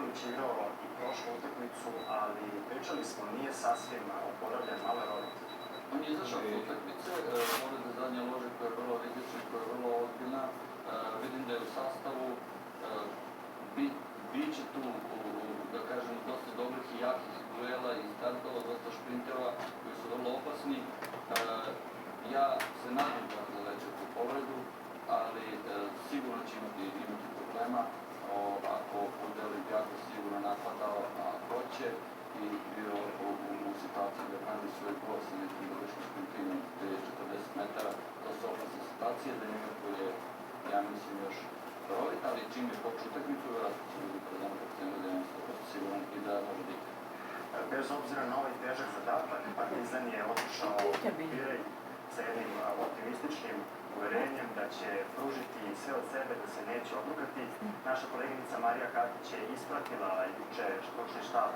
Nikolić je igrao i prošlu utakmicu, ali pričali smo, nije sasvim oporavljen, malo je rodet. On je izašao s utakmice, pored zadnje lože koja je vrlo rizična, koja je vrlo ozbiljna. Vidim da je u sastavu, biće tu, da kažem, dosta dobrih i jakih duela i startova, dosta šprinteva koji su vrlo opasni. Ja se nadam da zaleće tu povredu, ali sigurno će imati problema ako bude Olimpijakos sigurno napadao, a hoće i bio u situaciji da brani svoj gol sa nekim doličnim sprintinom gde je 40 metara. To su opasne situacije za njega koji je, ja mislim, još provit, ali čim je počeo utakmicu, vjerojatno će biti predano procenu da je siguran i da može da igra. Bez obzira na ovaj težak zadatak, Partizan je otišao u Pirej sa jednim optimističnim uverenjem da će pružiti sve od sebe, da se neće odlukati. Naša koleginica Marija Katić je ispratila juče stručni štab